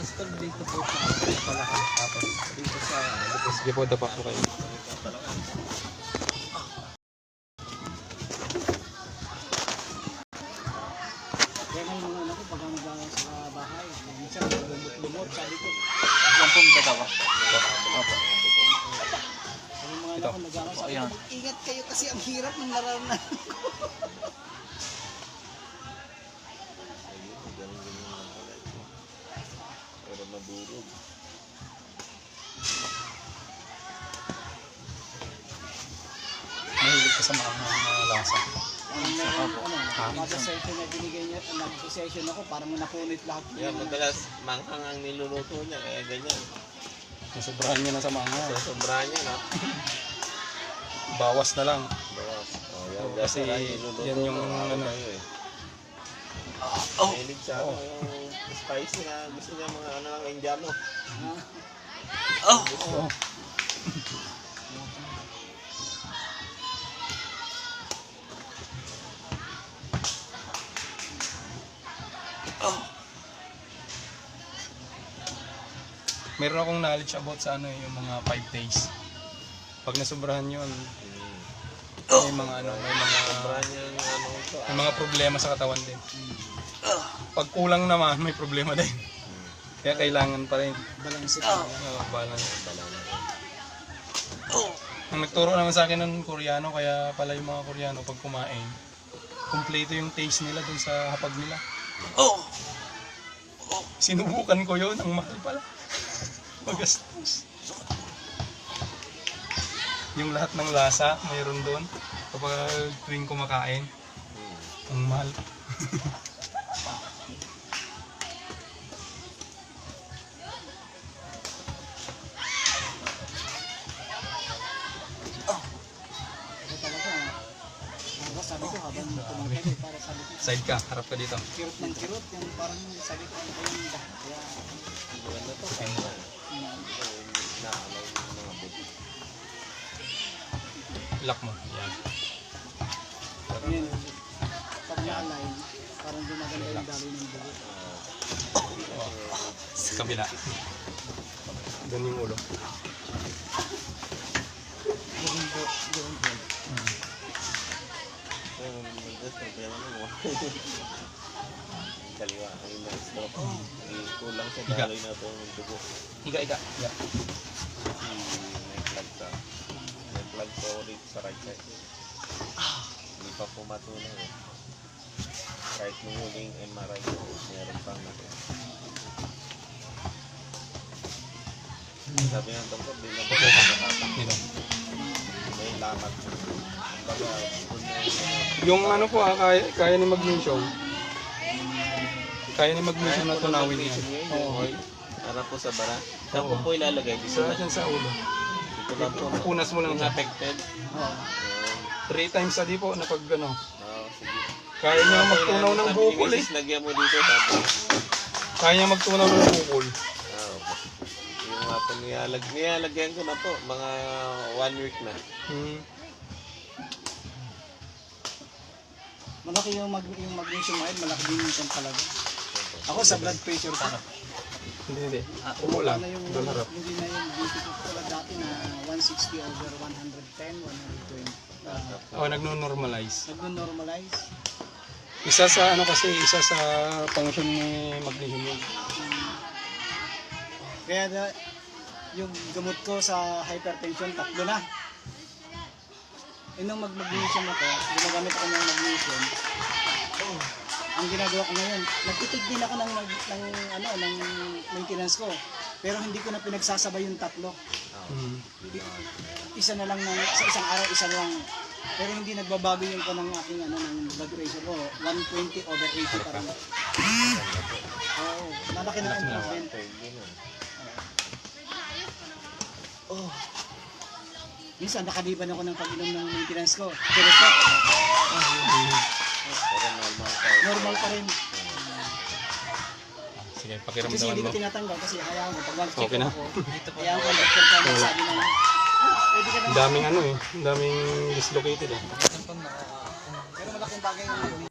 Tapos pag dito po sa palaka, tapos dito sa Sige po, dapa po kayo. kaya nga yung mga anak ko pag nagawa sa bahay, minsan lumot-lumot sa likod. Yan pong dalawa. Opo. Yung mga anak ko nagawa sa likod, ingat kayo kasi ang hirap ng naranasan. Pero madurog. Mahilig ka sa mga lasa. Kada session na binigay niya, nag-session ako, parang napunit lahat. Yeah, madalas manghang ang niluluto niya, kaya ganyan. Sobrahan niya na sa mga. Sobrahan niya, no? Bawas na lang. Bawas. Oh, yan. Oo, kasi yan yung ano. Kayo, eh. Mahilig sa ano, yung spicy na gusto niya mga ano ng Indiano. Oo. Meron akong knowledge about sa ano yung mga 5 days. Pag nasobrahan yun, may mga ano, Sobrahan niya yung ano ito. may mga problema sa katawan din. Pag kulang naman, may problema din. Kaya kailangan pa rin Balansit. balance. Ang nagturo naman sa akin ng Koreano, kaya pala yung mga Koreano pag kumain, kumpleto yung taste nila dun sa hapag nila. Sinubukan ko yun, ang mahal pala. Magastos. Yung lahat ng lasa, mayroon doon. Kapag tuwing kumakain, ang mahal. Sabi ko habang tumatay, para sabi ko, Side ka, harap ka dito. kirot ng kirot, yung parang sabi ko, ano ba yung kaya, Ano to? Naalaw yung mga buti. Lock mo. Yan. yun, pag na-align, parang gumaganda yung daloy ng dugo. Sa kabila. Doon yung ulo. Problema mo. Kaliwa ang na-stroke. Kulang sa daloy na ito ng dugo. Higa. May plug sa ako dito sa right side. Hindi pa pumatunaw eh. Kahit nung huling MRI ko, meron pang natin. Sabi ng doktor, di na ba ito natatak? Dito. May lamat. Baga, Yung ano po kaya ni magnesium. Kaya ni magnesium na tunawin yan. Oo. Para po sa bara. Saan po po ilalagay? Dito Sa na. sa ulo. Dito lang po. Punas mo lang Yung siya. affected. Oo. 3 times a day po na pag ano. Oo, sige. Kaya niya magtunaw ng bukol eh. Lagyan mo dito tapos. Kaya niya magtunaw ng bukol. Opo. Yung nga po nilalagyan ko na po. Mga 1 week na. Malaki yung magnesium oil, malaki din yung talaga. Ako sa blood pressure ko. Hindi. Umo lang. Ano yung, Doon harap. hindi na yung BP ko pala dati na 160 over 110, 120. Nagno-normalize. Nagno-normalize. Isa sa ano kasi, isa sa function ni magnesium yun. Kaya yung gamot ko sa hypertension, 3 na. Nung mag-magnesium ako, gumagamit ako ng magnesium. Ang ginagawa ko ngayon, nagtitig din ako ng maintenance ko. Pero hindi ko na pinagsasabay yung 3. Isa na lang sa isang araw, isa lang. Pero hindi nagbabago yung ko ng aking ng blood pressure ko. 120 over 80 parang. Oo, malaki na improvement. Oh. Minsan nakaliban ako ng pag-inom ng maintenance ko. Pero po, normal pa rin. Sige, Kasi pakiramdaman hindi mo. ko tinatanggal kasi hayaan mo. Pag mag-check Okay na? ako, hayaan ko ang doktor ka magsabi ng, pwede ka Ang daming ano eh, ang daming dislocated eh. Pero malaking bagay yung